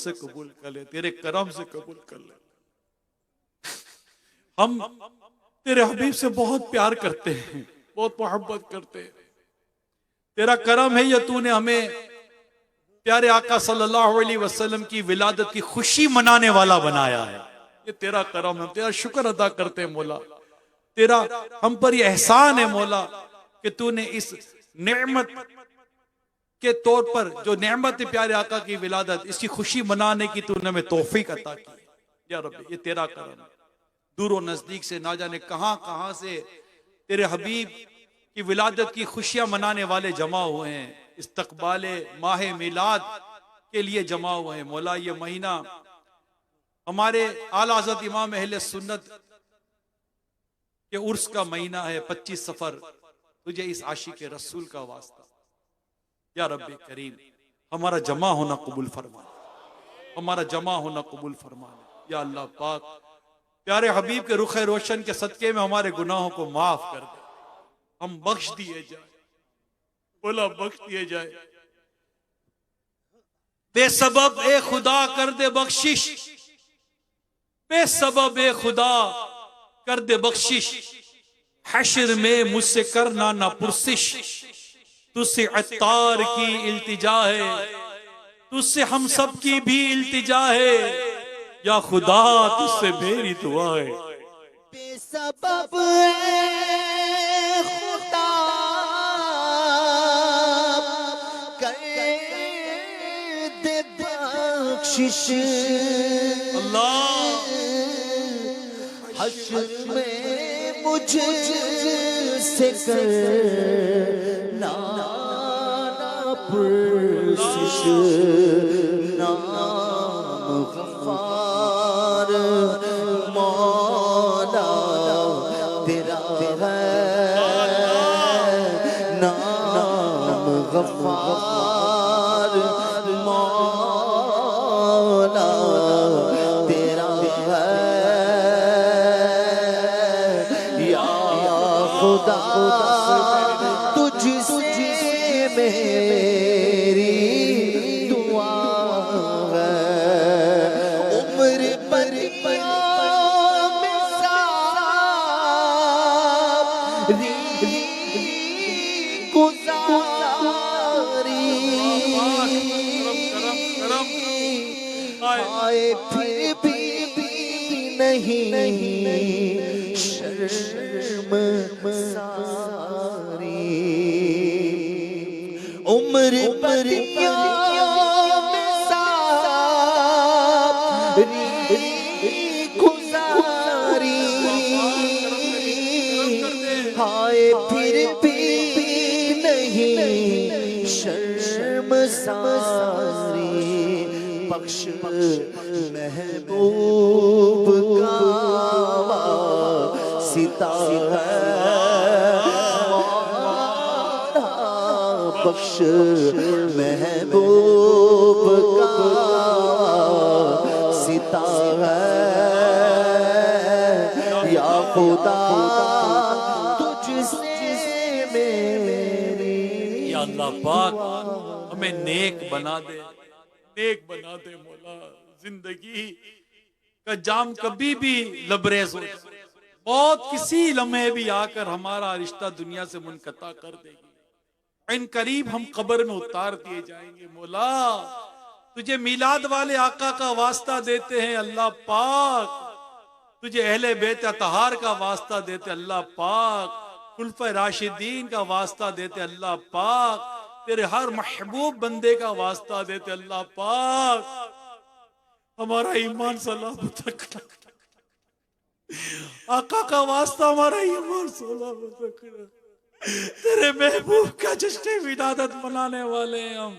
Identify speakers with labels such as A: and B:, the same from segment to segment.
A: से कबूल कर ले, तेरे करम से कबूल कर ले। हम तेरे हबीब से बहुत प्यार करते हैं, बहुत मोहब्बत करते हैं। तेरा करम है ये, तूने हमें प्यारे आका सल्लल्लाहु अलैहि वसल्लम की विलादत की खुशी मनाने वाला बनाया है। ये तेरा करम है, तेरा शुक्र अदा करते हैं मौला। तेरा हम पर यह एहसान है मौला कि तूने इस नेमत के तौर पर, जो नेमत है प्यारे आका की विलादत, इसकी खुशी मनाने की तूने हमें तौफीक अता की। या रब्बी, ये तेरा करम है। दूर नजदीक से ना जाने कहां कहां से तेरे हबीब की विलादत की खुशियां मनाने वाले जमा हुए हैं, इस्तकबाले माह मिलाद के लिए जमा हुए हैं। मौला ये महीना हमारे आला हज़रत इमाम अहले सुन्नत के उर्स का महीना है, 25 सफर। तुझे इस आशिक रसूल का वास्ता या रब्बे करीम हमारा जमा होना कबूल फरमा, हमारा जमा होना कबूल फरमा। या अल्लाह पाक प्यारे हबीब के रुख रोशन के सदके में हमारे गुनाहों को माफ कर दे, हम बख्श दिए जाए। बोला बख्श दिए जाए। बेसबब ए खुदा कर दे बख्शिश, बेसबब ए खुदा कर दे बख्शिश, हश्र में मुझसे करना ना पुरसिश। तुझसे अत्तार की इल्तिजा है, तुझसे हम सब की भी इल्तिजा है, या खुदा तुझसे मेरी दुआ है।
B: बेसबब ए खुदा कर दे बख्शिश,
A: अल्लाह
B: हश्र में मुझसे करना ना पुरसिश। नाम गफ्फार मौला तेरा है, नाम गफ्फार मौला तेरा है। या खुदा तुझसे मेरी दुआ है, उम्र पर आए फिर भी नहीं शर्म सारी, उम्र पर गुजारी, आए फिर भी नहीं शर्म सारी। बख्श महबूब का वास्ता है मौला, बख्श महबूब का वास्ता है। या खुदा तुझसे मेरी,
A: या अल्लाह पाक हमें नेक बना दे, नेक बना दे मौला। जिंदगी का जाम कभी भी लबरेज हो जाए, बहुत किसी लम्हे भी आकर हमारा रिश्ता दुनिया से मुनकता कर देगी। इन करीब हम कब्र में उतार दिए जाएंगे। मौला तुझे मिलाद वाले आका का वास्ता देते हैं अल्लाह पाक, तुझे अहले बेत अतहार का वास्ता देते अल्लाह पाक, खुलफा राशिदीन का वास्ता देते अल्लाह पाक, तेरे हर महबूब बंदे का वास्ता देते अल्लाह पाक। हमारा ईमान सलामत रखना, आका का वास्ता हमारा ईमान सलामत रखना। तेरे महबूब का जश्न विलादत मनाने वाले हैं हम,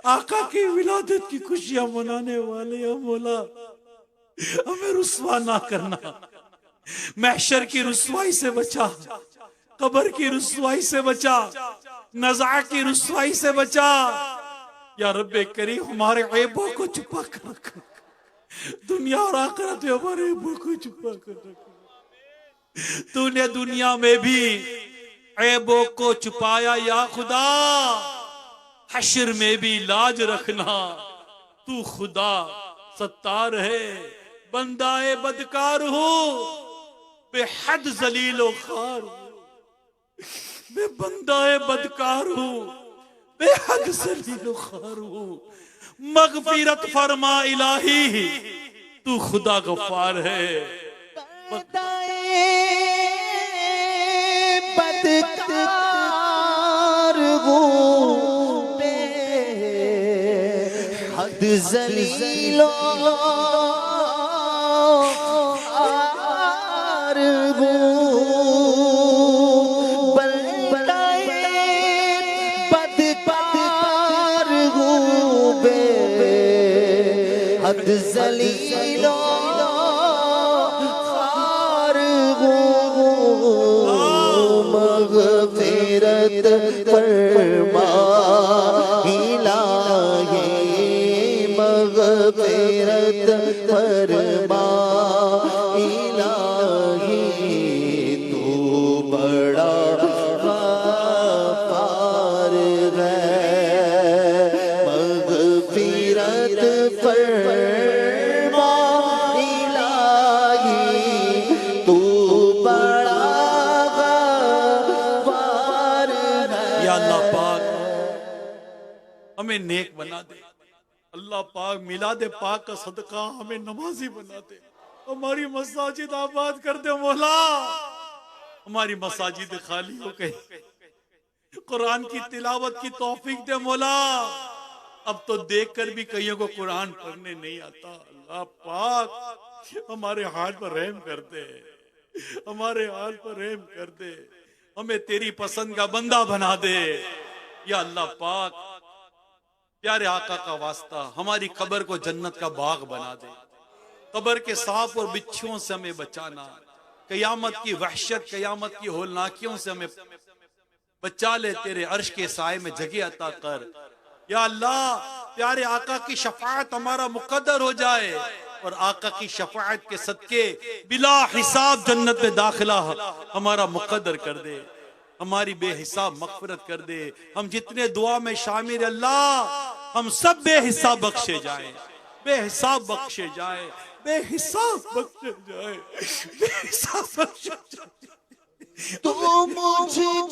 A: आका की विलादत की खुशियां मनाने वाले हैं मौला। हमें रुस्वा ना करना, महशर की रुस्वाई से बचा, कब्र की रुस्वाई से बचा, नज़ा की रुस्वाई से बचा। या रब्बे करीम हमारे ऐबों को छुपा कर रख, दुनिया और आखिरत में हमारे ऐबों को छुपा कर रख। तूने दुनिया में भी ऐबों को छुपाया या खुदा, हश्र में भी लाज रखना। तू खुदा सत्तार है, बंदाए बदकार हो, बेहद जलीलो खार हूं। मैं बंदाए बदकार हूं, बेहद जलीलो खार हूं। मगफिरत फरमा इलाही, तू खुदा गफ्फार है।
B: बदकार हूँ बेहद ज़लीलो खार हूँ। बदकार हूँ बेहद ज़लीलो मग़फ़िरत फरमा इलाही, मग़फ़िरत फरमा इलाही, तू बड़ा गफ़्फ़ार है। मग़फ़िरत फरमा इलाही, तू बड़ा
A: अल्लाह पाक हमें नेक बना दे। अल्लाह पाक मिलाद पाक का सदका हमें नमाजी बना दे। हमारी मसाजिद आबाद कर दे मौला। हमारी मसाजिद खाली हो गई, कुरान की तिलावत की तौफीक दे मौला। अब तो देखकर भी कईयों को कुरान पढ़ने नहीं आता। अल्लाह पाक हमारे हाल पर रहम कर दे, हमारे हाल पर रहम कर दे। हमें तेरी पसंद का बंदा बना दे या अल्लाह पाक। प्यारे आका का वास्ता हमारी कब्र को जन्नत का बाग बना दे। कब्र के सांप और बिच्छुओं से हमें बचाना, कयामत की वहशत, कयामत की होलनाकियों से हमें बचा ले। तेरे अर्श के साए में जगह अता कर या अल्लाह। प्यारे आका की शफाअत हमारा मुकद्दर हो जाए और आका की शफाअत के सदके बिला हिसाब जन्नत में दाखिला हमारा मुकद्दर कर दे। हमारी बेहिसाब मग़फ़िरत कर दे। हम जितने दुआ में शामिल अल्लाह, हम सब बेहिसाब बख्शे जाएं, बेहिसाब बख्शे जाएं, बेहिसाब बख्शे जाएं, बेहिसाब बख्शे जाएं।
B: तू मुझको